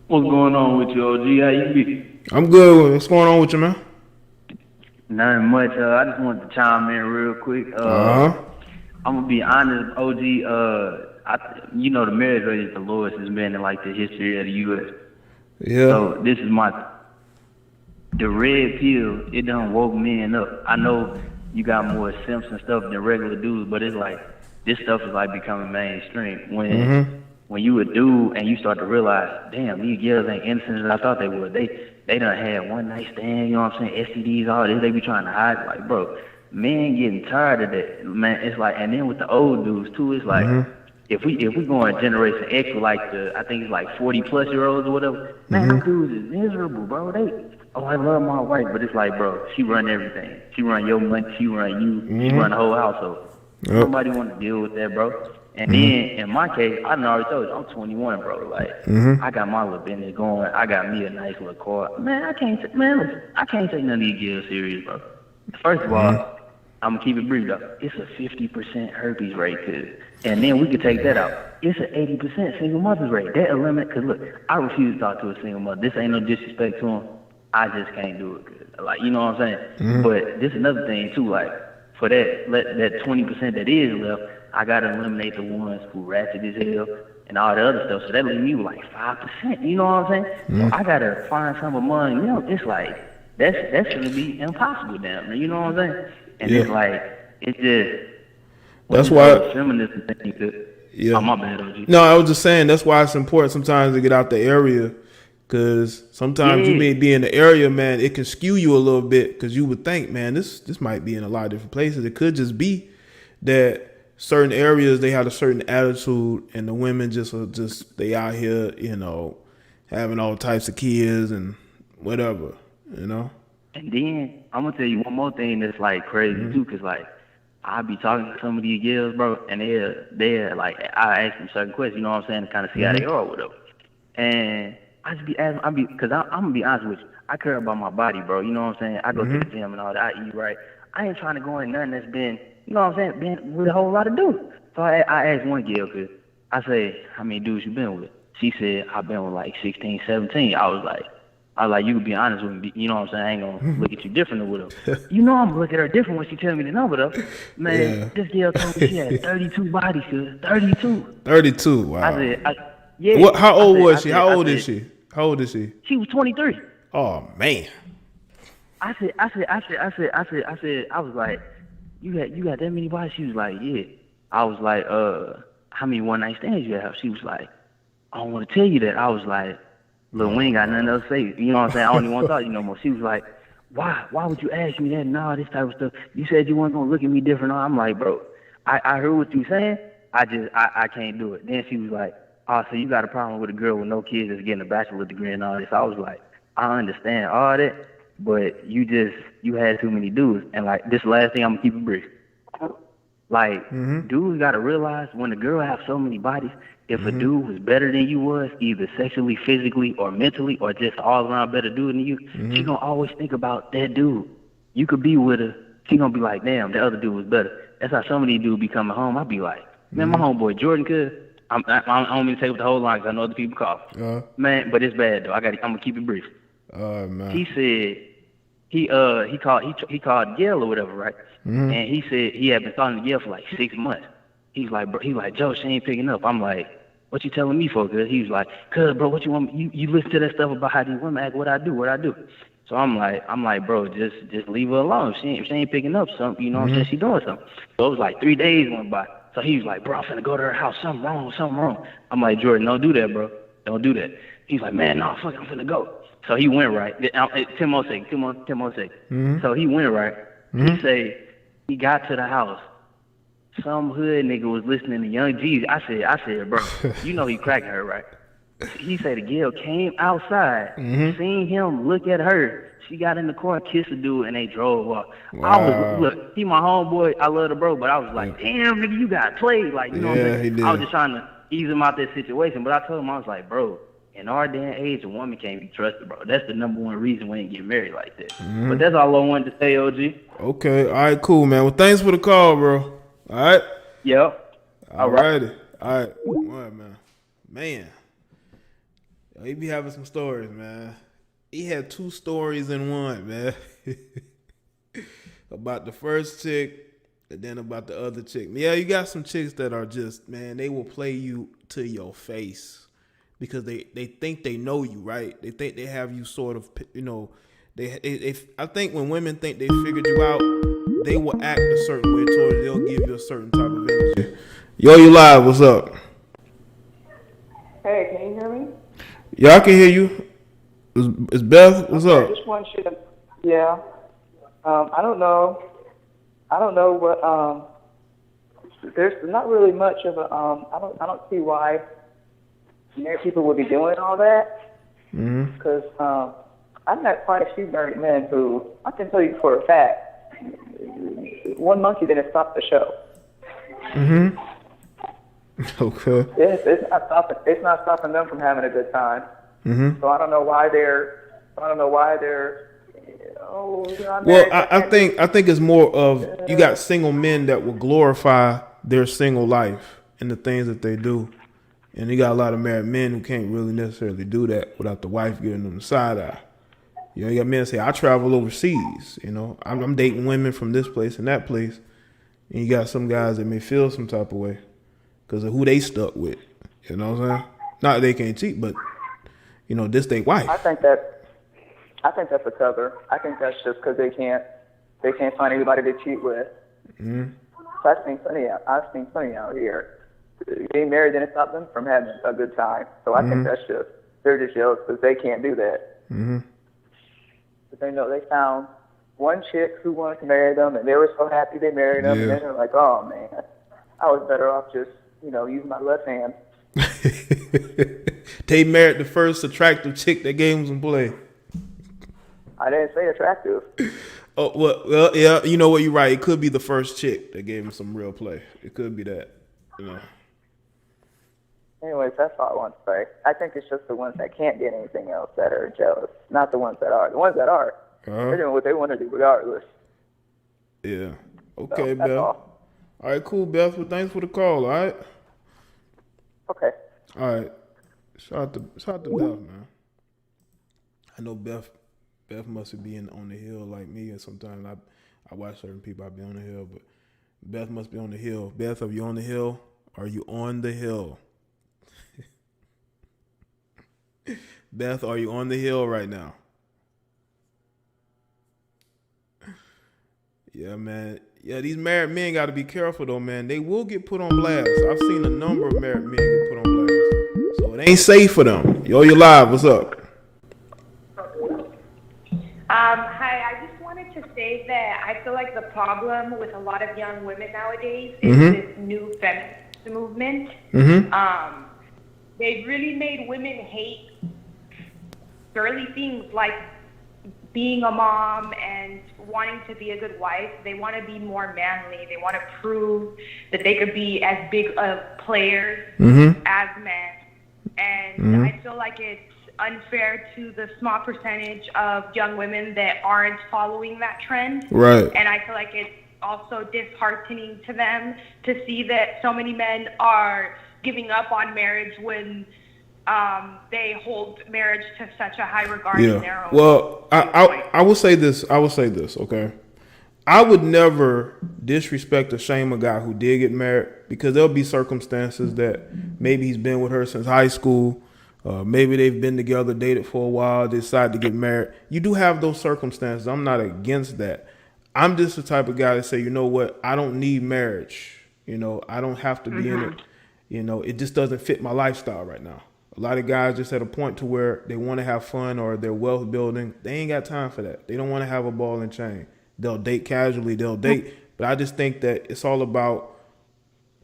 [SPEAKER 7] What's going on with you, OG? How you be?
[SPEAKER 1] I'm good. What's going on with you, man?
[SPEAKER 7] Nothing much. I just wanted to chime in real quick. I'm gonna be honest, OG. You know, the marriage rate is the lowest it's been in like the history of the U.S.
[SPEAKER 1] Yeah.
[SPEAKER 7] So this is the red pill. It done woke men up. I know you got more simps and stuff than regular dudes, but it's like this stuff is like becoming mainstream. When you a dude and you start to realize, damn, these girls ain't innocent as I thought they would. They done had one night stand, you know what I'm saying, STDs, all this, they be trying to hide. Like, bro, men getting tired of that, man. It's like, and then with the old dudes too, it's like, if we going Generation X with like I think it's like 40+-year-olds or whatever, man, them dudes is miserable, bro. I love my wife, but it's like, bro, she run everything. She run your money, she run you, she run the whole household. Nobody want to deal with that, bro. And then, in my case, I done already told you, I'm 21, bro. Like, I got my little business going. I got me a nice little car. Man, I can't take none of these girls serious, bro. First of all, I'm gonna keep it brief though. It's a 50% herpes rate, and then we could take that out. It's an 80% single mothers rate. That eliminate. Cause look, I refuse to talk to a single mother. This ain't no disrespect to them. I just can't do it. Cause, like, you know what I'm saying? Mm-hmm. But this is another thing too. Like, for that 20% that is left, I gotta eliminate the ones who ratchet as hell and all the other stuff. So that leaves me with like 5%. You know what I'm saying? Mm-hmm. So I gotta find some among them. It's like that's gonna be impossible, damn. You know what I'm saying? And it's like it's just
[SPEAKER 1] that's why
[SPEAKER 7] feminism thing.
[SPEAKER 1] Yeah.
[SPEAKER 7] Oh, my bad, OG.
[SPEAKER 1] No, I was just saying that's why it's important sometimes to get out the area, because sometimes you may be in the area, man. It can skew you a little bit because you would think, man, this might be in a lot of different places. It could just be that certain areas they have a certain attitude, and the women they out here, you know, having all types of kids and whatever, you know.
[SPEAKER 7] And then I'm gonna tell you one more thing that's like crazy too, cause like I be talking to some of these girls, bro, and they're like, I ask them certain questions, you know what I'm saying, to kind of see how they are with them. And I just be asking, cause I'm gonna be honest with you, I care about my body, bro. You know what I'm saying? I go to the gym and all that. I eat right. I ain't trying to go in nothing that's been, you know what I'm saying, been with a whole lot of dudes. So I asked one girl, cause I say, how many dudes you been with? She said, I've been with like 16, 17. I was like, you could be honest with me. You know what I'm saying? I ain't gonna look at you different with her. You know I'm gonna look at her different when she tell me the number though. Man, this girl told me she had 32 bodies, 32.
[SPEAKER 1] 32, wow.
[SPEAKER 7] I said, yeah.
[SPEAKER 1] What? How old was she? How old is she? How old is she?
[SPEAKER 7] She was 23.
[SPEAKER 1] Oh man.
[SPEAKER 7] I was like, you got that many bodies? She was like, yeah. I was like, how many one night stands you have? She was like, I don't want to tell you that. I was like, look, we ain't got nothing else to say. You know what I'm saying? I don't even want to talk to you no more. She was like, why would you ask me that and all this type of stuff? You said you weren't gonna look at me different. I'm like, bro, I heard what you saying. I can't do it. Then she was like, oh, so you got a problem with a girl with no kids that's getting a bachelor's degree and all this. I was like, I understand all that, but you had too many dudes. And like, this last thing, I'm gonna keep it brief. Like, dudes gotta realize when a girl have so many bodies, if a dude was better than you was, either sexually, physically, or mentally, or just all around better dude than you, she gonna always think about that dude. You could be with her, she gonna be like, damn, the other dude was better. That's how some of these dudes be coming home. I be like, man, my homeboy Jordan could. I don't mean to take up the whole line because I know other people call. Man, but it's bad though. I'm gonna keep it brief.
[SPEAKER 1] Man.
[SPEAKER 7] He said he called Gail or whatever, right? And he said he had been talking to Gail for like 6 months. He's like, Joe, she ain't picking up. I'm like, what you telling me for? Cause he was like, cause bro, what you want? You listen to that stuff about how these women act. What I do? So I'm like, bro, just leave her alone. She ain't picking up something. You know what I'm saying? She doing something. So it was like 3 days went by. So he was like, bro, I'm finna go to her house. Something wrong. I'm like, Jordan, don't do that, bro. Don't do that. He's like, man, no, fuck, I'm finna go. So he went right. 10 more seconds. So he went right. He say he got to the house. Some hood nigga was listening to Young Jeezy. I said, bro, you know he cracking her, right? He said the girl came outside, seen him look at her. She got in the car, kissed the dude, and they drove off.
[SPEAKER 1] Wow.
[SPEAKER 7] Look, he my homeboy. I love the bro, but I was like, damn, nigga, you got played. Like, you know what I'm saying?
[SPEAKER 1] He did.
[SPEAKER 7] I was just trying to ease him out that situation, but I told him, I was like, bro, in our day and age, a woman can't be trusted, bro. That's the number one reason we ain't get married like that. But that's all I wanted to say, OG.
[SPEAKER 1] Okay, all right, cool, man. Well, thanks for the call, bro. All right?
[SPEAKER 7] Yep.
[SPEAKER 1] All righty. All right. All right, man. Man. He be having some stories, man. He had 2 stories in one, man. About the first chick and then about the other chick. Yeah, you got some chicks that are just, man, they will play you to your face because they think they know you, right? They think they have you sort of, you know, I think when women think they figured you out, they will act a certain way towards you. They'll give you a certain type of energy. Yo, you live. What's up?
[SPEAKER 8] Hey, can you hear me?
[SPEAKER 1] Yeah, I can hear you. It's Beth. What's up?
[SPEAKER 8] I just want you to, yeah. I don't know what, there's not really much of a, I don't see why married people would be doing all that. Because I've met quite a few married men who, I can tell you for a fact, one monkey didn't stop the show.
[SPEAKER 1] Okay.
[SPEAKER 8] It's not stopping them from having a good time. So I don't know why they're Oh, you're not
[SPEAKER 1] Well,
[SPEAKER 8] married.
[SPEAKER 1] I think it's more of you got single men that will glorify their single life and the things that they do, and you got a lot of married men who can't really necessarily do that without the wife giving them the side eye. You know, you got men say, "I travel overseas." You know, I'm dating women from this place and that place, and you got some guys that may feel some type of way because of who they stuck with. You know what I'm saying? Not that they can't cheat, but you know, this they wife.
[SPEAKER 8] I think that's a cover. I think that's just because they can't find anybody to cheat with.
[SPEAKER 1] Mm-hmm.
[SPEAKER 8] So I've seen plenty out here. Being married didn't stop them from having a good time. So I think that's just they're just jealous because they can't do that.
[SPEAKER 1] Mm-hmm.
[SPEAKER 8] But they know they found one chick who wanted to marry them, and they were so happy they married them.
[SPEAKER 1] Yeah.
[SPEAKER 8] And then they're like, "Oh man, I was better off just using my left hand."
[SPEAKER 1] They married the first attractive chick that gave them some play.
[SPEAKER 8] I didn't say attractive.
[SPEAKER 1] Oh well, yeah. You know what? You're right. It could be the first chick that gave him some real play. It could be that. You know.
[SPEAKER 8] Anyways, that's all I want to say. I think it's just the ones that can't get anything else that are jealous, not the ones that are. The ones that are, they're doing what they want to do regardless.
[SPEAKER 1] Yeah. Okay,
[SPEAKER 8] So, that's
[SPEAKER 1] Beth.
[SPEAKER 8] all.
[SPEAKER 1] All right, cool, Beth. Well, thanks for the call. All right.
[SPEAKER 8] Okay.
[SPEAKER 1] All right. Shout out to Beth, man. I know Beth must be on the hill like me, and sometimes I watch certain people. I be on the hill, but Beth must be on the hill. Beth, are you on the hill? Are you on the hill? Beth, are you on the hill right now? Yeah, man. Yeah, these married men got to be careful, though, man. They will get put on blast. I've seen a number of married men get put on blast. So it ain't safe for them. Yo, you live. What's up?
[SPEAKER 9] Hi, I just wanted to say that I feel like the problem with a lot of young women nowadays is this new feminist movement. They've really made women hate girly things like being a mom and wanting to be a good wife. They want to be more manly. They want to prove that they could be as big of players as men. And I feel like it's unfair to the small percentage of young women that aren't following that trend.
[SPEAKER 1] Right.
[SPEAKER 9] And I feel like it's also disheartening to them to see that so many men are giving up on marriage when they hold marriage to such a high regard in their own.
[SPEAKER 1] Well, I will say this. Okay. I would never disrespect or shame a guy who did get married because there'll be circumstances that maybe he's been with her since high school. Maybe they've been together, dated for a while, they decide to get married. You do have those circumstances. I'm not against that. I'm just the type of guy that say, you know what? I don't need marriage. You know, I don't have to be in it. You know, it just doesn't fit my lifestyle right now. A lot of guys just at a point to where they want to have fun or they're wealth building. They ain't got time for that. They don't want to have a ball and chain. They'll date casually. They'll date. But I just think that it's all about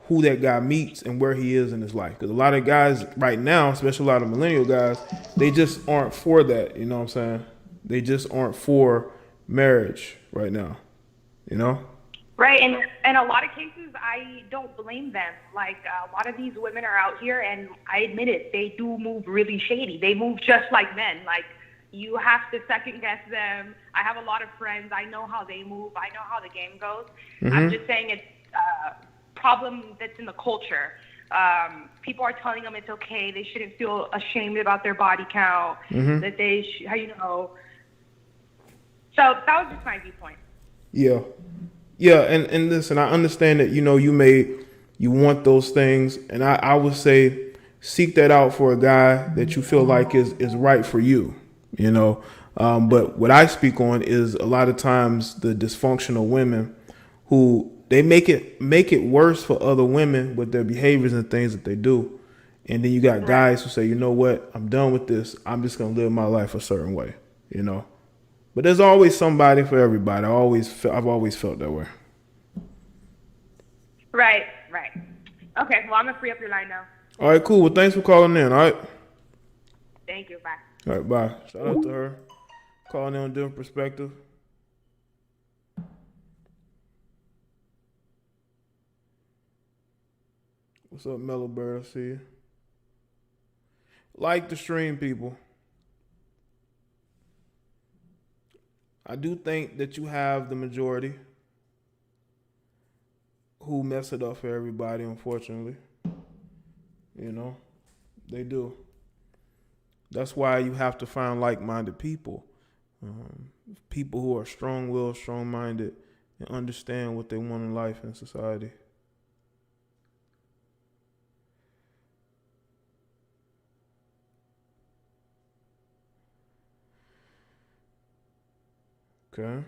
[SPEAKER 1] who that guy meets and where he is in his life. Because a lot of guys right now, especially a lot of millennial guys, they just aren't for that. You know what I'm saying? They just aren't for marriage right now. You know?
[SPEAKER 9] Right, and in a lot of cases, I don't blame them. Like, a lot of these women are out here, and I admit it, they do move really shady. They move just like men. Like, you have to second guess them. I have a lot of friends. I know how they move. I know how the game goes. I'm just saying it's a problem that's in the culture. People are telling them it's okay. They shouldn't feel ashamed about their body count. That they, So that was just my viewpoint.
[SPEAKER 1] Yeah. Yeah, and listen, I understand that, you know, you want those things, and I would say seek that out for a guy that you feel like is right for you, you know. But what I speak on is a lot of times the dysfunctional women who they make it worse for other women with their behaviors and things that they do. And then you got guys who say, you know what, I'm done with this. I'm just going to live my life a certain way, you know. But there's always somebody for everybody. I've always felt that way.
[SPEAKER 9] Right. Okay, well, I'm going to free up your line now.
[SPEAKER 1] All right, cool. Well, thanks for calling in, all right?
[SPEAKER 9] Thank you, bye.
[SPEAKER 1] All right, bye. Shout out to her. Calling in on a different perspective. What's up, Mellow Bird? I see you. Like the stream, people. I do think that you have the majority who mess it up for everybody, unfortunately. You know, they do. That's why you have to find like-minded people. People who are strong-willed, strong-minded, and understand what they want in life and society. Okay.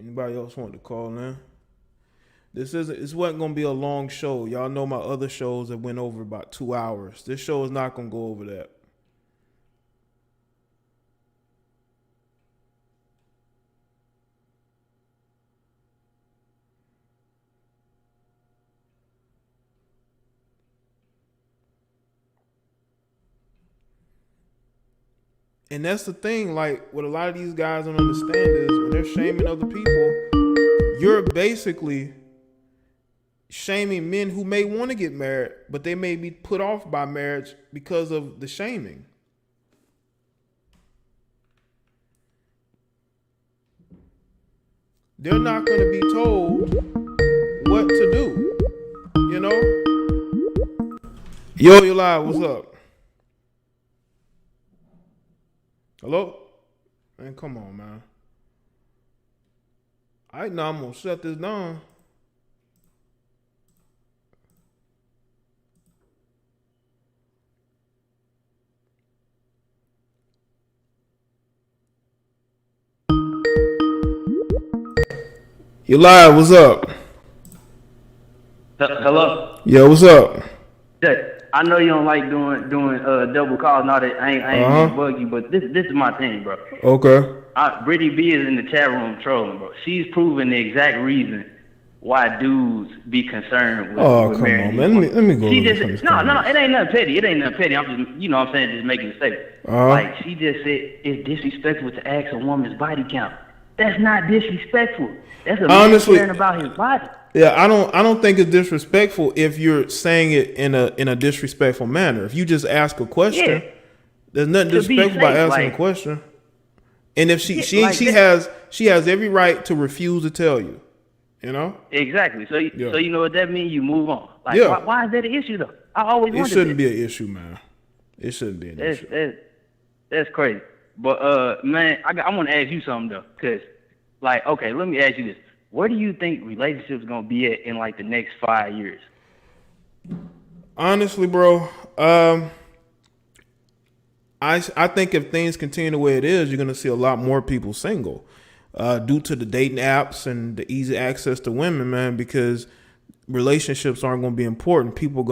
[SPEAKER 1] Anybody else want to call in? This wasn't gonna be a long show. Y'all know my other shows that went over about 2 hours. This show is not gonna go over that. And that's the thing, like, what a lot of these guys don't understand is when they're shaming other people, you're basically shaming men who may want to get married, but they may be put off by marriage because of the shaming. They're not going to be told what to do, you know? Yo, you live, what's up? Hello? Man, come on, man. I know I'm going to shut this down. You live, what's up?
[SPEAKER 7] Hello?
[SPEAKER 1] Yeah, what's up?
[SPEAKER 7] Jay, I know you don't like doing double calls and all that. I ain't gonna bug you, but this is my thing, bro.
[SPEAKER 1] Okay.
[SPEAKER 7] Brittany B is in the chat room trolling, bro. She's proven the exact reason why dudes be concerned with
[SPEAKER 1] come
[SPEAKER 7] marrying.
[SPEAKER 1] on, man. Let me go.
[SPEAKER 7] She just no, it ain't nothing petty. It ain't nothing petty. I'm just, you know what I'm saying, just making a statement. Like, she just said it's disrespectful to ask a woman's body count. That's not disrespectful. That's a man caring about his body.
[SPEAKER 1] Yeah, I don't think it's disrespectful if you're saying it in a disrespectful manner. If you just ask a question, there's nothing disrespectful about asking a question. And if she has every right to refuse to tell you, you know?
[SPEAKER 7] Exactly. So you know what that means? You move on. Like, why is that an issue though? I always wondered.
[SPEAKER 1] It shouldn't be an issue, man. It shouldn't be an issue.
[SPEAKER 7] That's crazy. But man, I want to ask you something though, cause like, okay, let me ask you this: where do you think relationships gonna be at in like the next 5 years?
[SPEAKER 1] Honestly, bro, I think if things continue the way it is, you're gonna see a lot more people single, due to the dating apps and the easy access to women, man. Because relationships aren't gonna be important. People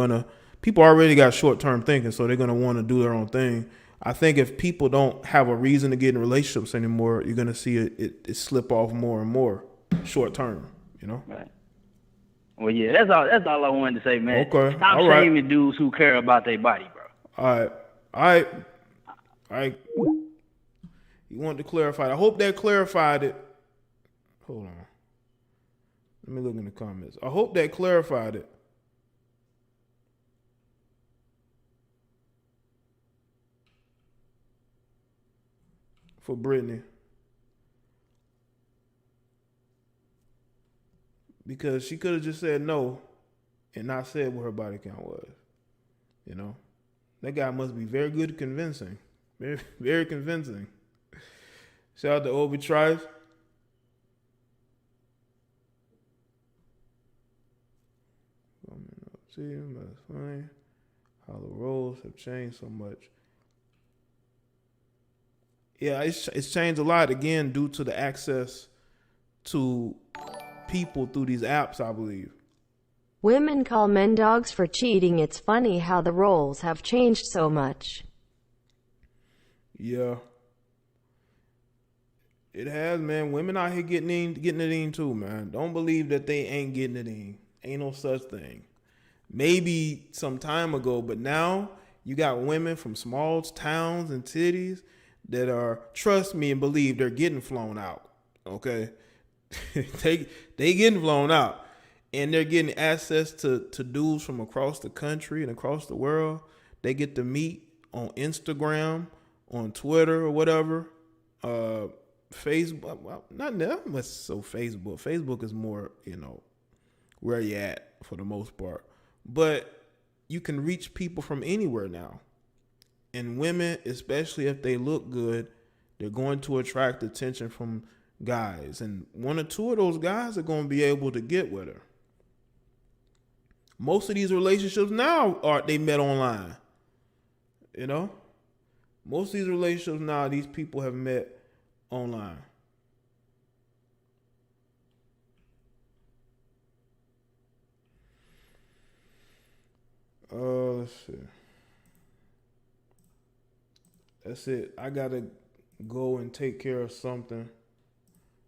[SPEAKER 1] already got short-term thinking, so they're gonna want to do their own thing. I think if people don't have a reason to get in relationships anymore, you're gonna see it slip off more and more short term. You know.
[SPEAKER 7] Right. Well, yeah, that's all I wanted to say, man.
[SPEAKER 1] Okay.
[SPEAKER 7] Stop shaming dudes who care about their body, bro.
[SPEAKER 1] All right. You wanted to clarify. I hope that clarified it. Hold on. Let me look in the comments. I hope that clarified it. For Brittany. Because she could have just said no and not said what her body count was. You know? That guy must be very good at convincing. Very, very convincing. Shout out to Obi Trice. See, that's funny. How the roles have changed so much. Yeah, it's changed a lot, again, due to the access to people through these apps, I believe.
[SPEAKER 2] Women call men dogs for cheating. It's funny how the roles have changed so much.
[SPEAKER 1] Yeah. It has, man. Women out here getting it in too, man. Don't believe that they ain't getting it in. Ain't no such thing. Maybe some time ago, but now you got women from small towns and cities that are, trust me and believe, they're getting flown out. Okay? they getting flown out. And they're getting access to dudes from across the country and across the world. They get to meet on Instagram, on Twitter or whatever. Facebook, well, not much so Facebook. Facebook is more, where you at for the most part. But you can reach people from anywhere now. And women, especially if they look good, they're going to attract attention from guys. And one or two of those guys are going to be able to get with her. Most of these relationships now they met online. Most of these relationships now, these people have met online. Let's see. That's it. I gotta go and take care of something.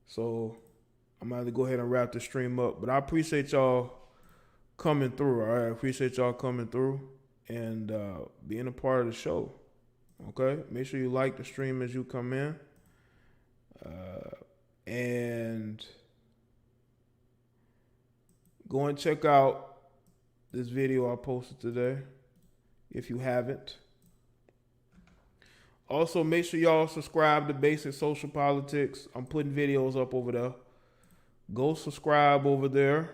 [SPEAKER 1] So I'm gonna have to go ahead and wrap the stream up. But I appreciate y'all coming through. All right. I appreciate y'all coming through and being a part of the show. Okay. Make sure you like the stream as you come in. And go and check out this video I posted today if you haven't. Also, make sure y'all subscribe to Basic Social Politics. I'm putting videos up over there. Go subscribe over there.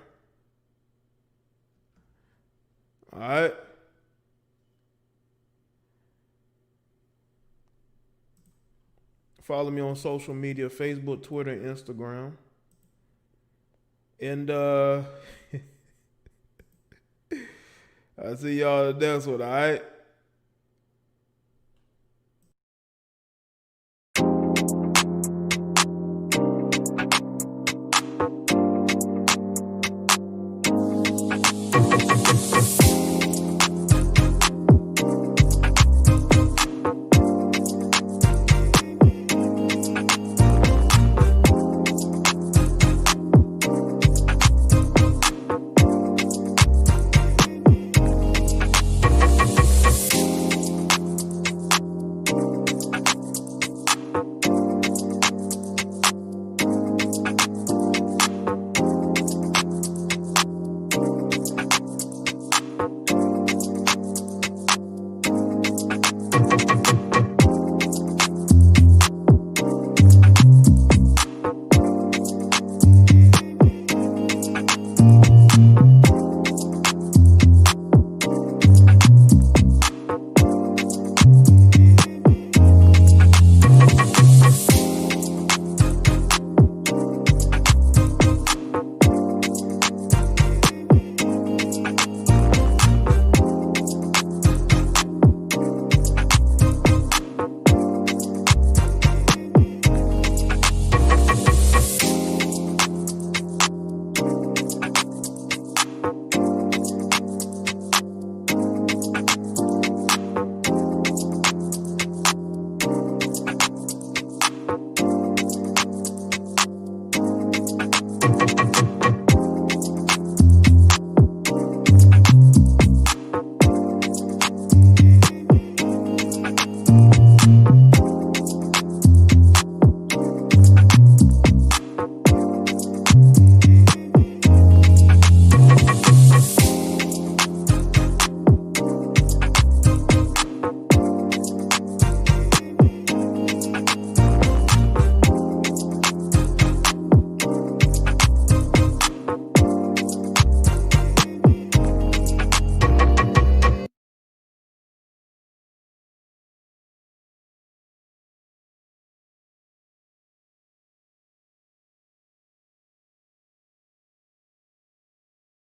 [SPEAKER 1] All right. Follow me on social media, Facebook, Twitter, and Instagram. And I'll see y'all the next one, all right?